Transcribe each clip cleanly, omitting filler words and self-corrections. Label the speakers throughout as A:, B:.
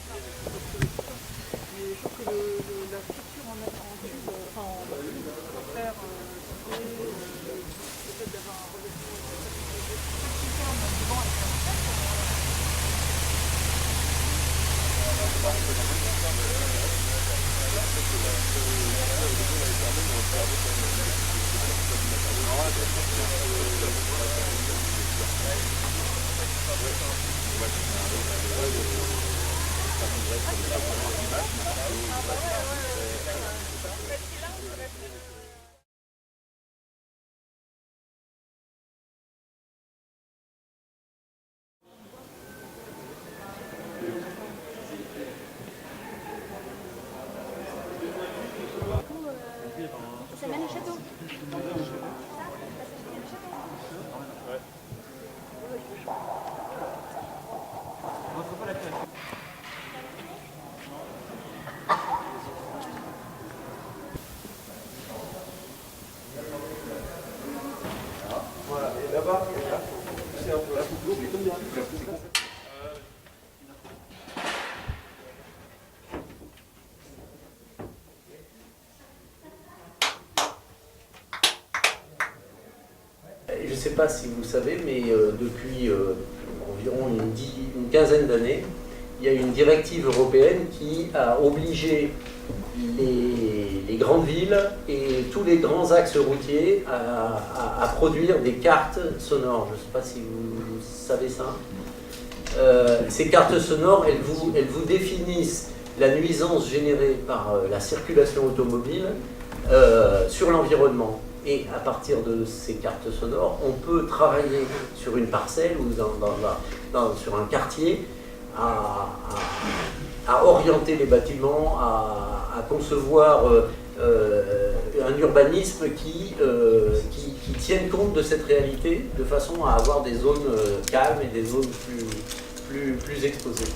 A: Mais je trouve que la structure en tube, enfin en fer soudé, le fait d'avoir un revêtement superbe devant avec un fer.
B: Ça mène au château.
C: Voilà, et là-bas, c'est un peu la coupe lourde, comme
D: Je ne sais pas si vous savez, mais depuis environ une quinzaine d'années, il y a une directive européenne qui a obligé les grandes villes et tous les grands axes routiers à produire des cartes sonores. Je ne sais pas si vous savez ça. Ces cartes sonores, elles vous définissent la nuisance générée par la circulation automobile sur l'environnement. Et à partir de ces cartes sonores, on peut travailler sur une parcelle ou sur un quartier à orienter les bâtiments, à concevoir un urbanisme qui tienne compte de cette réalité de façon à avoir des zones calmes et des zones plus exposées.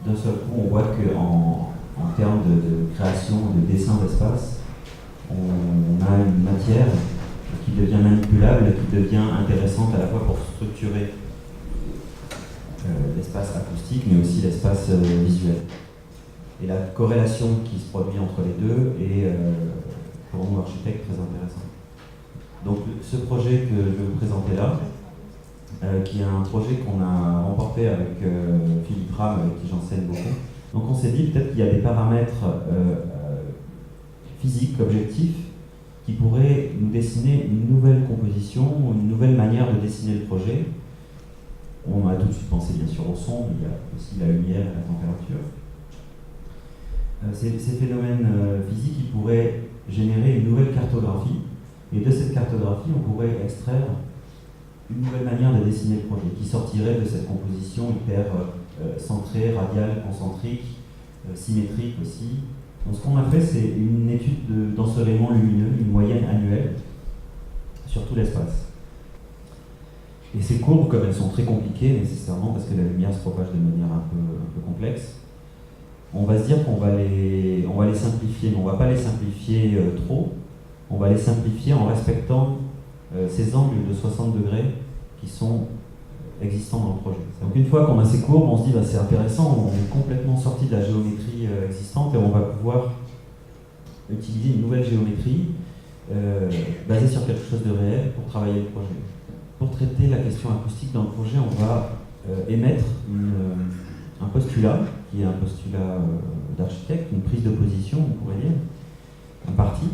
E: D'un seul coup, on voit qu'en termes de création, de dessin d'espace, on a une matière qui devient manipulable et qui devient intéressante à la fois pour structurer l'espace acoustique, mais aussi l'espace visuel. Et la corrélation qui se produit entre les deux est, pour nous architectes, très intéressante. Donc ce projet que je vais vous présenter là, qui est un projet qu'on a remporté avec Philippe Ram, avec qui j'enseigne beaucoup. Donc on s'est dit peut-être qu'il y a des paramètres physiques, objectifs, qui pourraient nous dessiner une nouvelle composition, une nouvelle manière de dessiner le projet. On a tout de suite pensé bien sûr au son, mais il y a aussi la lumière et la température. Ces phénomènes physiques, ils pourraient générer une nouvelle cartographie, et de cette cartographie, on pourrait extraire une nouvelle manière de dessiner le projet, qui sortirait de cette composition hyper centrée, radiale, concentrique, symétrique aussi. Donc ce qu'on a fait, c'est une étude d'ensoleillement lumineux, une moyenne annuelle, sur tout l'espace. Et ces courbes, comme elles sont très compliquées nécessairement, parce que la lumière se propage de manière un peu complexe, on va se dire qu'on va les simplifier, mais on ne va pas les simplifier trop, on va les simplifier en respectant ces angles de 60 degrés qui sont existants dans le projet. Donc une fois qu'on a ces courbes, on se dit bah, c'est intéressant, on est complètement sorti de la géométrie existante et on va pouvoir utiliser une nouvelle géométrie basée sur quelque chose de réel pour travailler le projet. Pour traiter la question acoustique dans le projet, on va émettre un postulat, qui est un postulat d'architecte, une prise de position, on pourrait dire, un parti,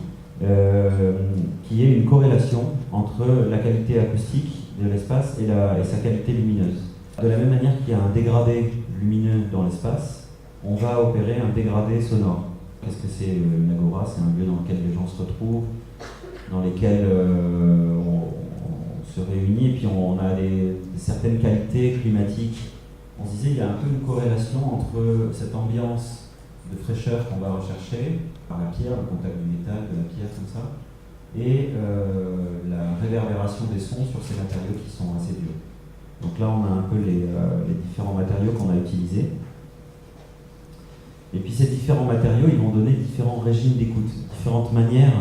E: qui est une corrélation entre la qualité acoustique de l'espace et sa qualité lumineuse. De la même manière qu'il y a un dégradé lumineux dans l'espace, on va opérer un dégradé sonore. Qu'est-ce que c'est une agora? C'est un lieu dans lequel les gens se retrouvent, dans lesquels on se réunit, et puis on a certaines qualités climatiques. On se disait qu'il y a un peu une corrélation entre cette ambiance de fraîcheur qu'on va rechercher par la pierre, le contact du métal, de la pierre, comme ça, et la réverbération des sons sur ces matériaux qui sont assez durs. Donc là, on a un peu les différents matériaux qu'on a utilisés. Et puis ces différents matériaux, ils vont donner différents régimes d'écoute, différentes manières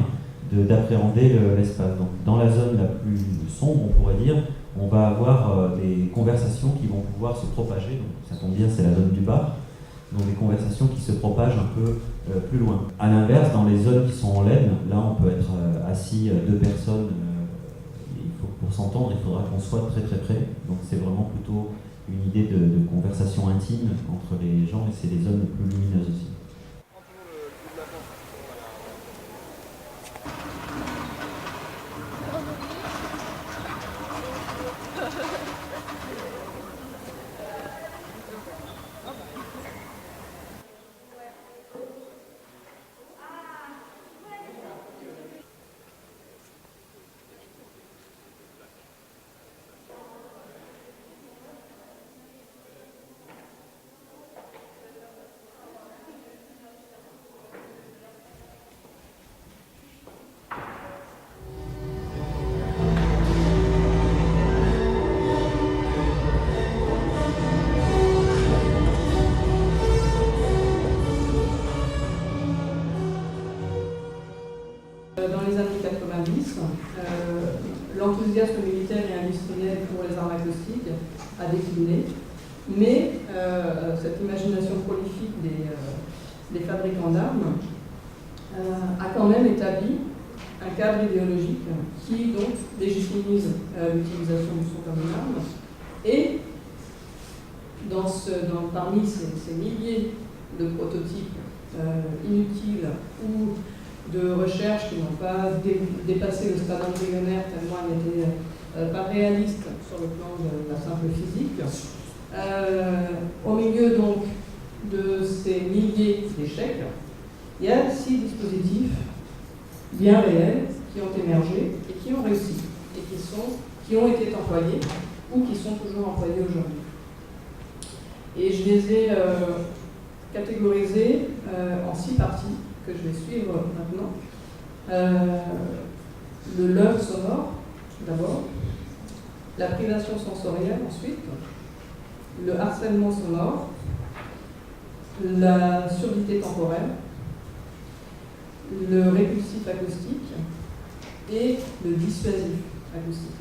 E: d'appréhender l'espace. Donc dans la zone la plus sombre, on pourrait dire, on va avoir des conversations qui vont pouvoir se propager. Donc ça tombe bien, c'est la zone du bar. Donc des conversations qui se propagent un peu plus loin. A l'inverse, dans les zones qui sont en laine, là on peut être assis deux personnes. Pour s'entendre, il faudra qu'on soit très très près. Donc c'est vraiment plutôt une idée de conversation intime entre les gens et c'est les zones les plus lumineuses aussi.
B: Dans les années 90, l'enthousiasme militaire et industriel pour les armes acoustiques a décliné, mais cette imagination prolifique des fabricants d'armes a quand même établi un cadre idéologique qui donc légitimise l'utilisation du son comme une arme. Et parmi ces milliers de prototypes inutiles ou de recherches qui n'ont pas dépassé le stade embryonnaire tellement elles n'étaient pas réalistes sur le plan de la simple physique. Au milieu donc de ces milliers d'échecs, il y a 6 dispositifs bien réels qui ont émergé et qui ont réussi et qui ont été employés ou qui sont toujours employés aujourd'hui. Et je les ai catégorisés en 6 parties que je vais suivre maintenant. Le leurre sonore, d'abord, la privation sensorielle ensuite, le harcèlement sonore, la surdité temporelle, le répulsif acoustique et le dissuasif acoustique.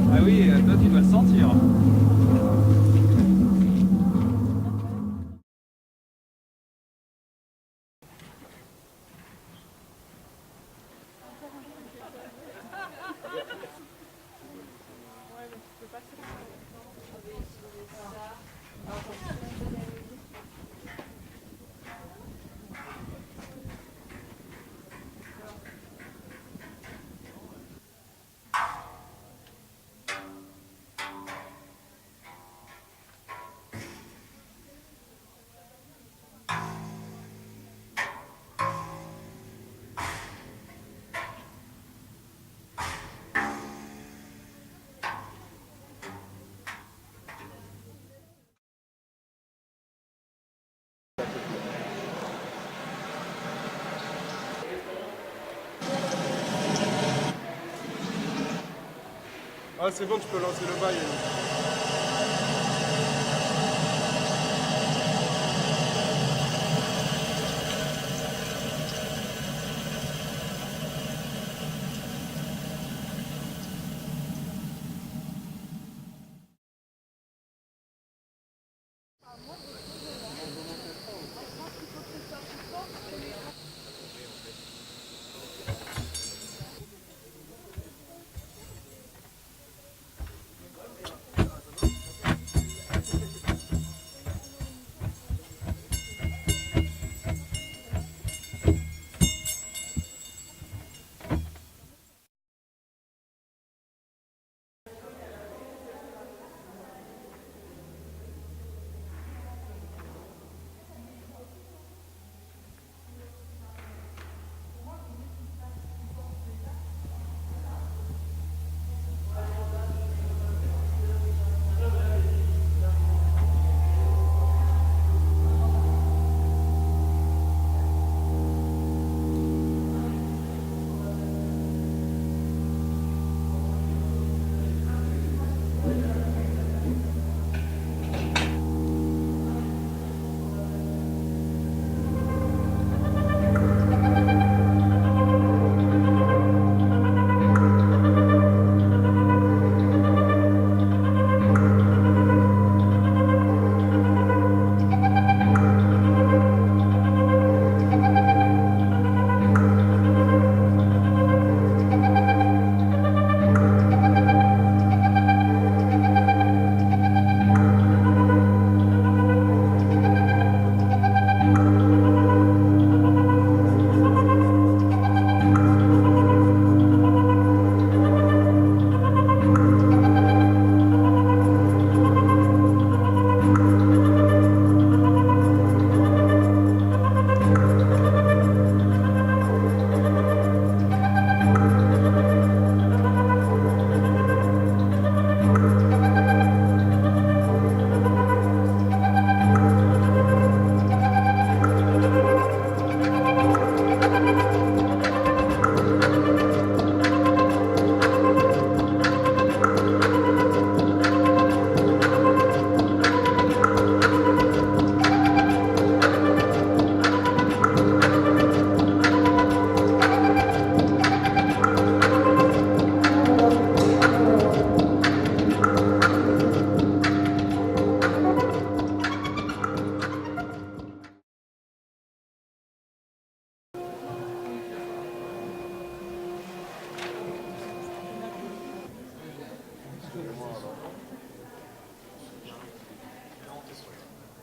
C: Ah oui, toi tu dois le sentir. Ah c'est bon, tu peux lancer le bail.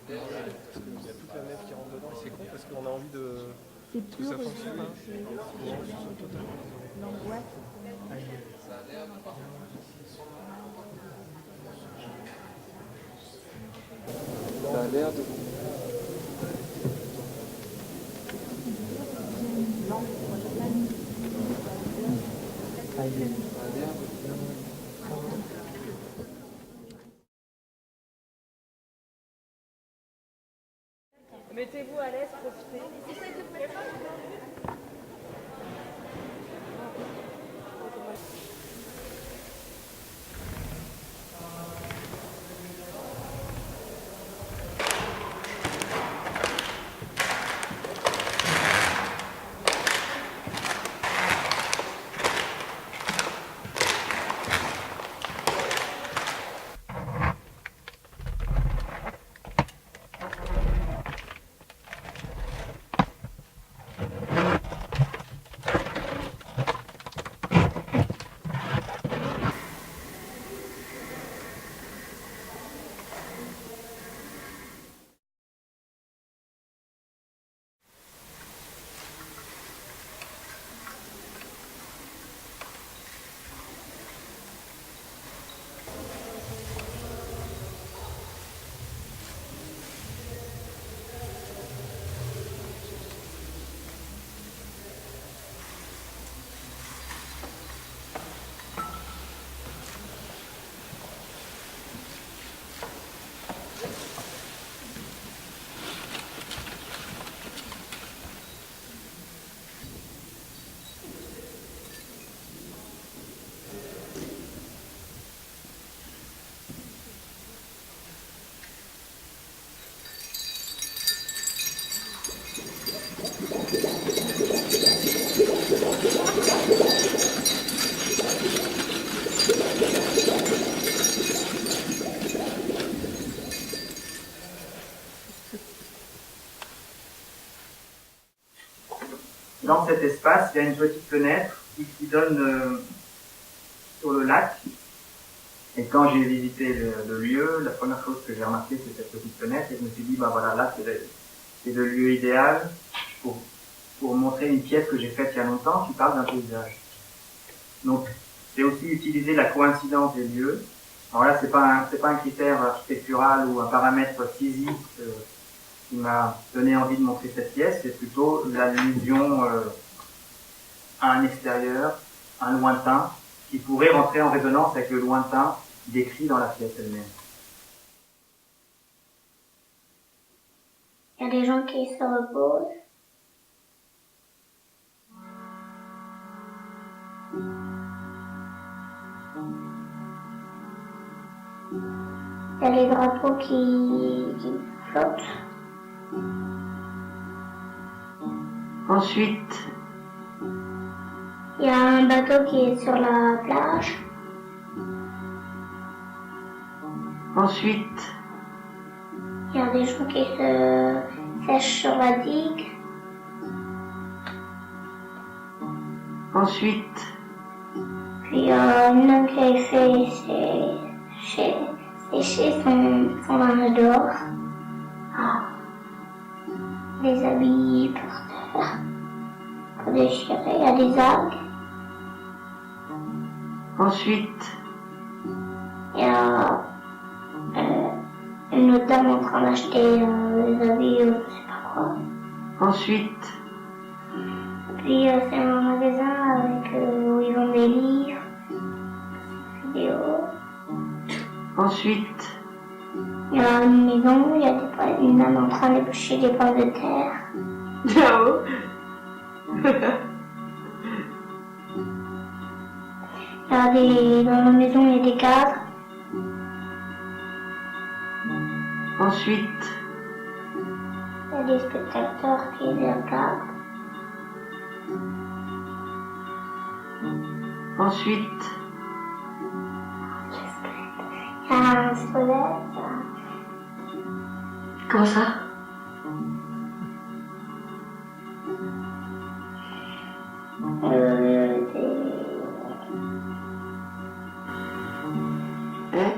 C: Il y a toute la nef qui rentre dedans, c'est con parce qu'on a envie de
A: C'est
C: que ça fonctionne. Hein.
A: l'angoisse.
C: Ça a l'air de...
A: Mettez-vous à l'aise, profitez.
F: Dans cet espace, il y a une petite fenêtre qui donne sur le lac. Et quand j'ai visité le lieu, la première chose que j'ai remarqué, c'est cette petite fenêtre. Et je me suis dit, bah voilà, là, c'est le lieu idéal pour montrer une pièce que j'ai faite il y a longtemps qui parle d'un paysage. Donc, c'est aussi utiliser la coïncidence des lieux. Alors là, c'est pas un critère architectural ou un paramètre physique qui m'a donné envie de montrer cette pièce, c'est plutôt l'allusion à un extérieur, un lointain, qui pourrait rentrer en résonance avec le lointain décrit dans la pièce elle-même.
G: Il y a des gens qui se reposent. Il y a les drapeaux qui flottent.
F: Ensuite,
G: Il y a un bateau qui est sur la plage.
F: ensuite,
G: Il y a des gens qui se sèchent sur la digue.
F: ensuite,
G: Puis il y a une homme qui a fait sécher son linge dehors. Ah. Des habits par terre. Pour déchirer, il y a des algues.
F: ensuite,
G: Il y a une autre dame en train d'acheter des habits ou je sais pas quoi.
F: ensuite,
G: Puis c'est un magasin avec où ils vendent des livres, des vidéos.
F: ensuite,
G: Il y a une maison, il y a une dame en train d'éplucher des pommes de terre.
F: là-haut,
G: Dans la maison, il y a des cadres.
F: ensuite,
G: Il y a des spectateurs qui les regardent.
F: ensuite,
G: Il y a un squelette.
F: comment ça?
G: Des...
F: Hein?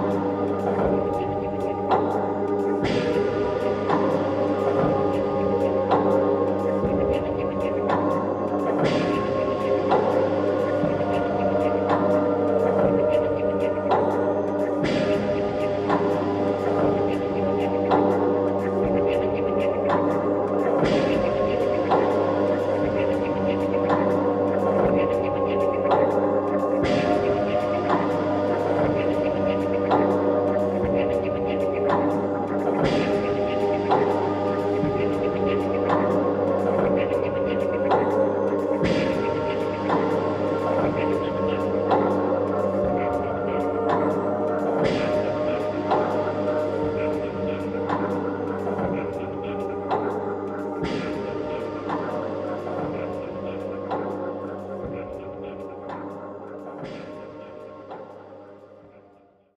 G: Voilà.